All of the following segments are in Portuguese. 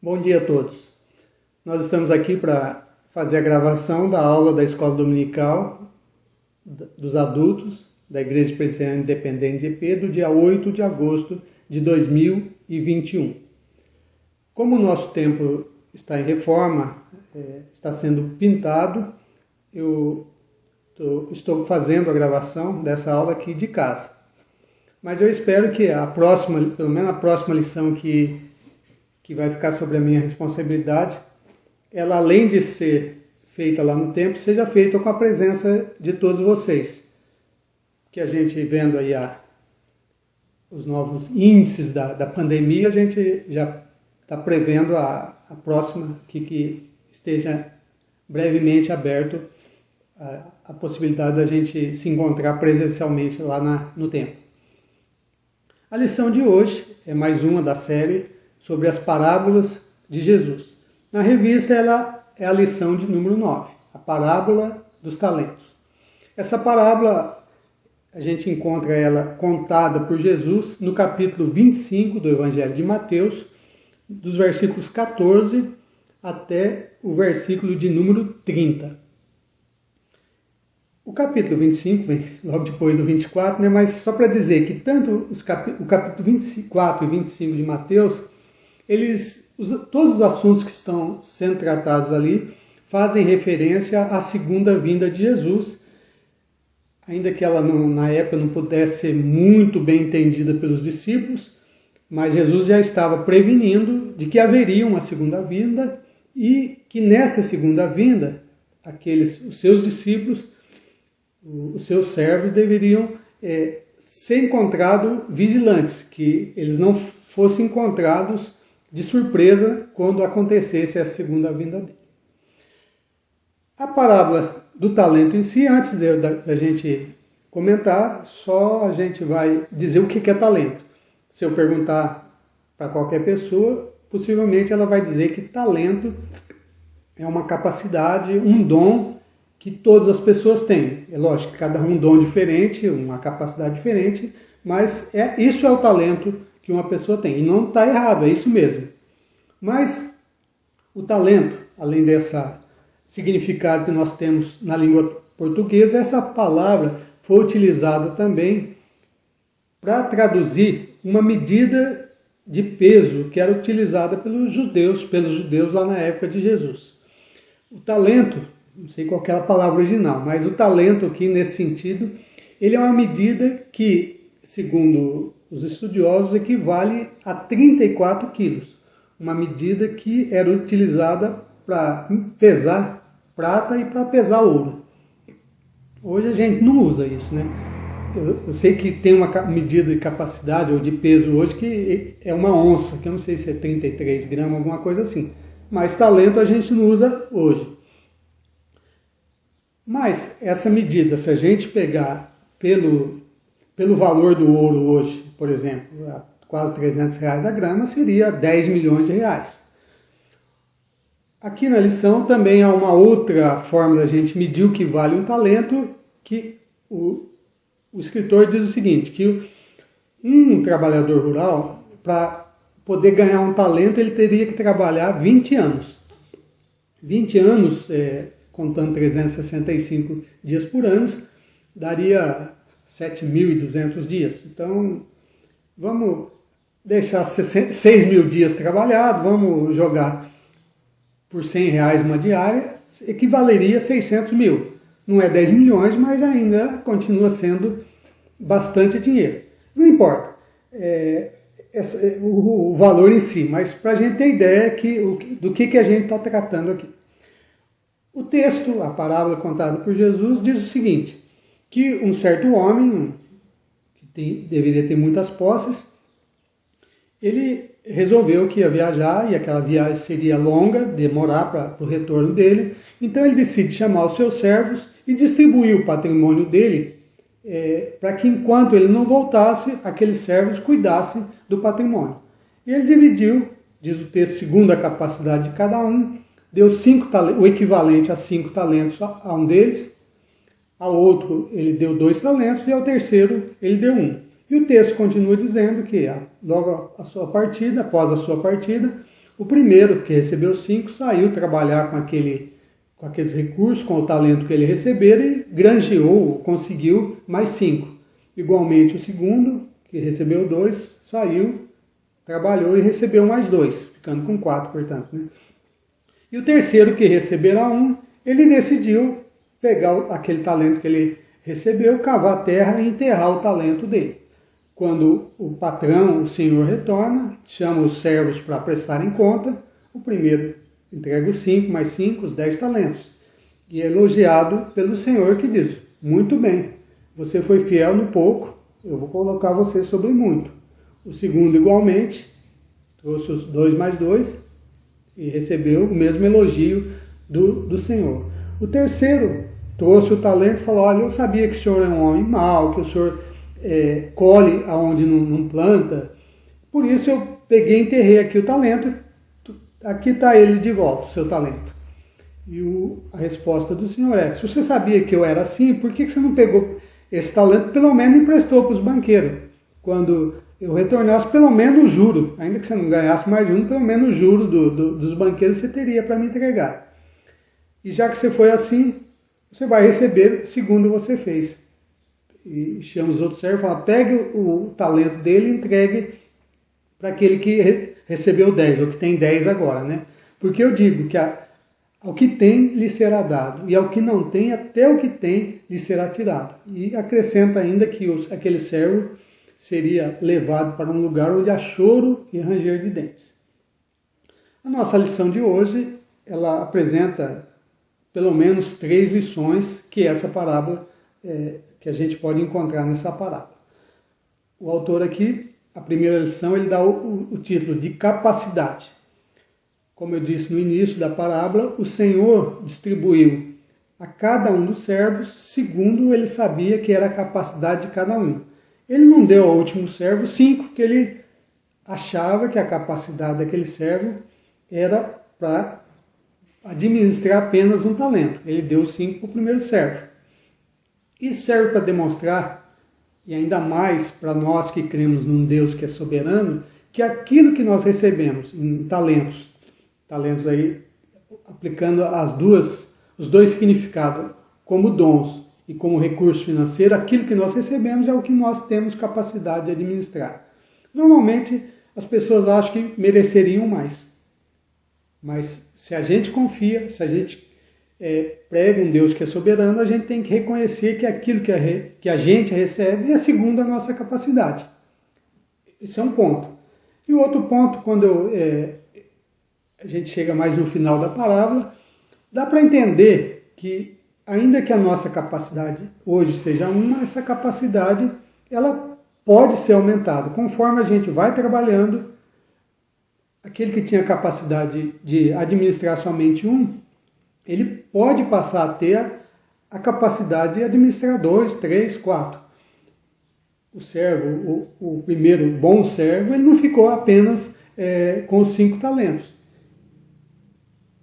Bom dia a todos. Nós estamos aqui para fazer a gravação da aula da Escola Dominical dos Adultos da Igreja Presbiteriana Independente de EP do dia 8 de agosto de 2021. Como o nosso templo está em reforma, está sendo pintado, eu estou fazendo a gravação dessa aula aqui de casa. Mas eu espero que pelo menos a próxima lição que vai ficar sobre a minha responsabilidade, ela além de ser feita lá no templo, seja feita com a presença de todos vocês. Que a gente vendo aí os novos índices da pandemia, a gente já está prevendo a próxima que esteja brevemente aberto a possibilidade da gente se encontrar presencialmente lá no templo. A lição de hoje é mais uma da série sobre as parábolas de Jesus. Na revista ela é a lição de número 9, a parábola dos talentos. Essa parábola a gente encontra ela contada por Jesus no capítulo 25 do Evangelho de Mateus, dos versículos 14 até o versículo de número 30. O capítulo 25 vem logo depois do 24, né? Mas só para dizer que tanto o capítulo 24 e 25 de Mateus, todos os assuntos que estão sendo tratados ali fazem referência à segunda vinda de Jesus, ainda que ela na época não pudesse ser muito bem entendida pelos discípulos, mas Jesus já estava prevenindo de que haveria uma segunda vinda e que nessa segunda vinda, os seus discípulos, os seus servos deveriam ser encontrados vigilantes, que eles não fossem encontrados de surpresa quando acontecesse essa segunda vinda dele. A parábola do talento em si, antes da gente comentar, só a gente vai dizer o que é talento. Se eu perguntar para qualquer pessoa, possivelmente ela vai dizer que talento é uma capacidade, um dom que todas as pessoas têm. É lógico que cada um dom diferente, uma capacidade diferente, mas isso é o talento que uma pessoa tem. E não está errado, é isso mesmo. Mas o talento, além desse significado que nós temos na língua portuguesa, essa palavra foi utilizada também para traduzir uma medida de peso que era utilizada pelos judeus lá na época de Jesus. O talento, não sei qual é a palavra original, mas o talento aqui nesse sentido, ele é uma medida que, segundo os estudiosos, equivale a 34 quilos. Uma medida que era utilizada para pesar prata e para pesar ouro. Hoje a gente não usa isso, né? Eu sei que tem uma medida de capacidade ou de peso hoje que é uma onça, que eu não sei se é 33 gramas, alguma coisa assim. Mas talento a gente não usa hoje. Mas essa medida, se a gente pegar pelo valor do ouro hoje, por exemplo, quase R$300 a grama, seria 10 milhões de reais. Aqui na lição também há uma outra forma da gente medir o que vale um talento, que o escritor diz o seguinte, que um trabalhador rural, para poder ganhar um talento, ele teria que trabalhar 20 anos. 20 anos, contando 365 dias por ano, daria 7.200 dias. Então, vamos deixar 6 mil dias trabalhado, vamos jogar por R$100 uma diária, equivaleria a 600 mil. Não é 10 milhões, mas ainda continua sendo bastante dinheiro. Não importa o valor em si, mas para a gente ter ideia do que a gente está tratando aqui. O texto, a parábola contada por Jesus, diz o seguinte, que um certo homem, que deveria ter muitas posses, ele resolveu que ia viajar e aquela viagem seria longa, demorar para o retorno dele. Então ele decide chamar os seus servos e distribuir o patrimônio dele para que enquanto ele não voltasse, aqueles servos cuidassem do patrimônio. E ele dividiu, diz o texto, segundo a capacidade de cada um, deu o equivalente a 5 talentos a um deles, ao outro ele deu 2 talentos e ao terceiro ele deu 1. E o texto continua dizendo que logo após a sua partida, O primeiro, que recebeu 5, saiu trabalhar com aqueles recursos, com o talento que ele recebera e granjeou, conseguiu mais 5. Igualmente o segundo, que recebeu 2, saiu, trabalhou e recebeu mais 2, ficando com 4, portanto. Né? E o terceiro, que recebera 1, ele decidiu pegar aquele talento que ele recebeu, cavar a terra e enterrar o talento dele. Quando o patrão, o senhor, retorna, chama os servos para prestarem conta, o primeiro entrega os 5 mais 5, os 10 talentos. E é elogiado pelo senhor, que diz: muito bem, você foi fiel no pouco, eu vou colocar você sobre muito. O segundo, igualmente, trouxe os 2 mais 2 e recebeu o mesmo elogio do senhor. O terceiro trouxe o talento e falou: olha, eu sabia que o senhor é um homem mau, que o senhor colhe aonde não planta, por isso eu peguei e enterrei aqui o talento, aqui está ele de volta, o seu talento. E a resposta do senhor é: se você sabia que eu era assim, por que você não pegou esse talento, pelo menos emprestou para os banqueiros? Quando eu retornasse, pelo menos o juro, ainda que você não ganhasse mais de um, pelo menos o juro dos banqueiros você teria para me entregar. E já que você foi assim, você vai receber segundo você fez. E chama os outros servos e fala: pegue o talento dele e entregue para aquele que recebeu 10, ou que tem 10 agora, né? Porque eu digo que ao que tem lhe será dado, e ao que não tem, até o que tem lhe será tirado. E acrescenta ainda que aquele servo seria levado para um lugar onde há choro e ranger de dentes. A nossa lição de hoje, ela apresenta pelo menos 3 lições que essa parábola que a gente pode encontrar nessa parábola. O autor aqui, a primeira lição, ele dá o título de capacidade. Como eu disse no início da parábola, o Senhor distribuiu a cada um dos servos segundo ele sabia que era a capacidade de cada um. Ele não deu ao último servo 5, porque ele achava que a capacidade daquele servo era para administrar apenas um talento. Ele deu 5 para o primeiro servo. Isso serve para demonstrar, e ainda mais para nós que cremos num Deus que é soberano, que aquilo que nós recebemos em talentos aí, aplicando os dois significados, como dons e como recurso financeiro, aquilo que nós recebemos é o que nós temos capacidade de administrar. Normalmente, as pessoas acham que mereceriam mais. Mas se a gente confia, se a gente prega um Deus que é soberano, a gente tem que reconhecer que aquilo que a gente recebe é segundo a nossa capacidade. Esse é um ponto. E o outro ponto, quando a gente chega mais no final da parábola, dá para entender que, ainda que a nossa capacidade hoje seja uma, essa capacidade ela pode ser aumentada. Conforme a gente vai trabalhando, aquele que tinha capacidade de administrar somente um, ele pode passar a ter a capacidade de administrar 2, 3, 4. O servo, o primeiro bom servo, ele não ficou apenas com os 5 talentos.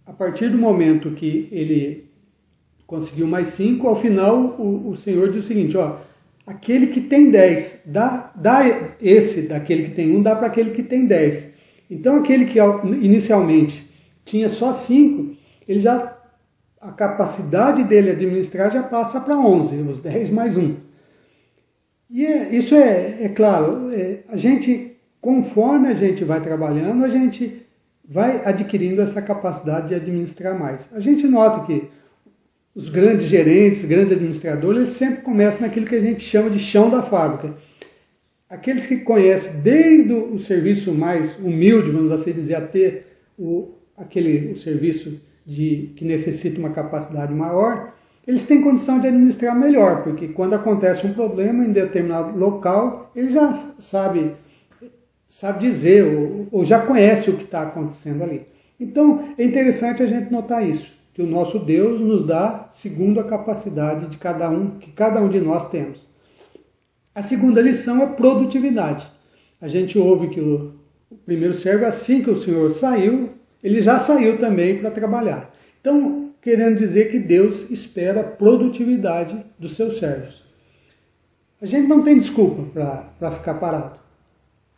A partir do momento que ele conseguiu mais 5, ao final o Senhor diz o seguinte: ó, aquele que tem 10, dá esse daquele que tem 1, dá para aquele que tem 10. Então aquele que inicialmente tinha só 5, a capacidade dele administrar já passa para 11, os 10 mais 1. E isso é claro, a gente, conforme a gente vai trabalhando, a gente vai adquirindo essa capacidade de administrar mais. A gente nota que os grandes gerentes, grandes administradores, eles sempre começam naquilo que a gente chama de chão da fábrica. Aqueles que conhecem desde o serviço mais humilde, vamos assim dizer, até o serviço que necessita uma capacidade maior, eles têm condição de administrar melhor, porque quando acontece um problema em determinado local, ele já sabe dizer, ou já conhece o que está acontecendo ali. Então, é interessante a gente notar isso, que o nosso Deus nos dá segundo a capacidade de cada um, que cada um de nós temos. A segunda lição é produtividade. A gente ouve que o primeiro servo, assim que o Senhor saiu, ele já saiu também para trabalhar. Então, querendo dizer que Deus espera a produtividade dos seus servos. A gente não tem desculpa para ficar parado.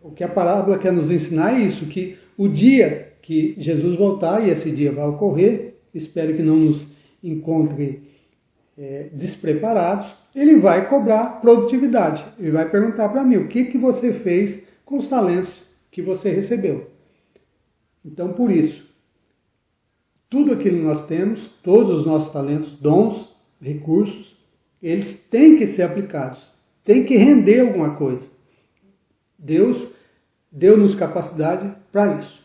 O que a parábola quer nos ensinar é isso, que o dia que Jesus voltar, e esse dia vai ocorrer, espero que não nos encontre despreparados, ele vai cobrar produtividade. Ele vai perguntar para mim, o que você fez com os talentos que você recebeu? Então, por isso, tudo aquilo que nós temos, todos os nossos talentos, dons, recursos, eles têm que ser aplicados, têm que render alguma coisa. Deus deu-nos capacidade para isso.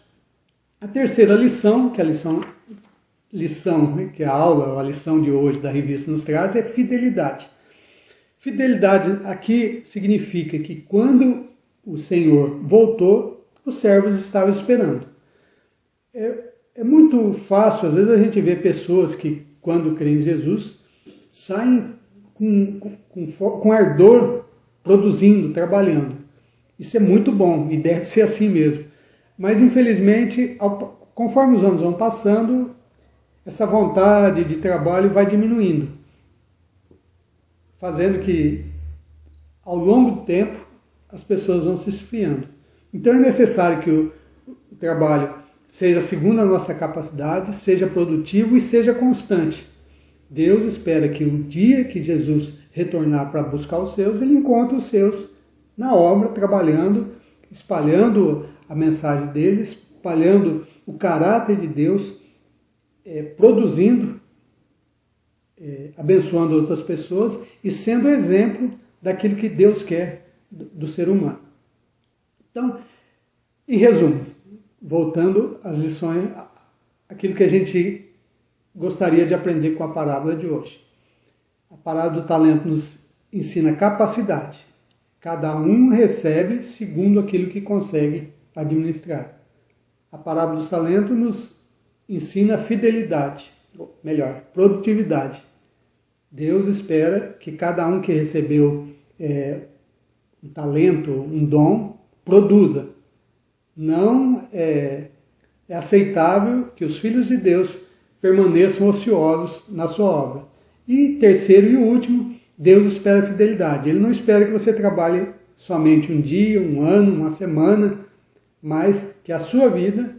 A terceira lição, que é a lição, que é a aula, a lição de hoje da revista nos traz, é fidelidade. Fidelidade aqui significa que quando o Senhor voltou, os servos estavam esperando. É muito fácil, às vezes a gente vê pessoas que, quando creem em Jesus, saem com ardor, produzindo, trabalhando. Isso é muito bom e deve ser assim mesmo. Mas, infelizmente, conforme os anos vão passando, essa vontade de trabalho vai diminuindo, fazendo que, ao longo do tempo, as pessoas vão se esfriando. Então é necessário que o trabalho seja segundo a nossa capacidade, seja produtivo e seja constante. Deus espera que o dia que Jesus retornar para buscar os seus, ele encontre os seus na obra, trabalhando, espalhando a mensagem dele, espalhando o caráter de Deus, produzindo, abençoando outras pessoas e sendo exemplo daquilo que Deus quer do ser humano. Então, em resumo, voltando às lições, aquilo que a gente gostaria de aprender com a parábola de hoje. A parábola do talento nos ensina capacidade. Cada um recebe segundo aquilo que consegue administrar. A parábola dos talentos nos ensina fidelidade, ou melhor, produtividade. Deus espera que cada um que recebeu um talento, um dom, produza. Não é aceitável que os filhos de Deus permaneçam ociosos na sua obra. E terceiro e último, Deus espera fidelidade. Ele não espera que você trabalhe somente um dia, um ano, uma semana, mas que a sua vida,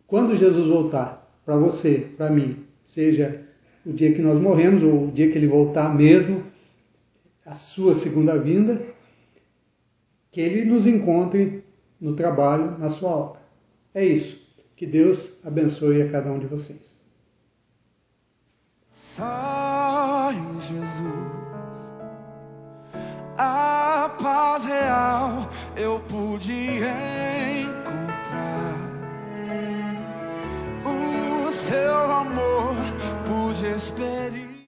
quando Jesus voltar, para você, para mim, seja o dia que nós morremos ou o dia que ele voltar mesmo, a sua segunda vinda, que ele nos encontre no trabalho, na sua obra. É isso. Que Deus abençoe a cada um de vocês. Só em Jesus a paz real eu pude encontrar. O seu amor pude experimentar.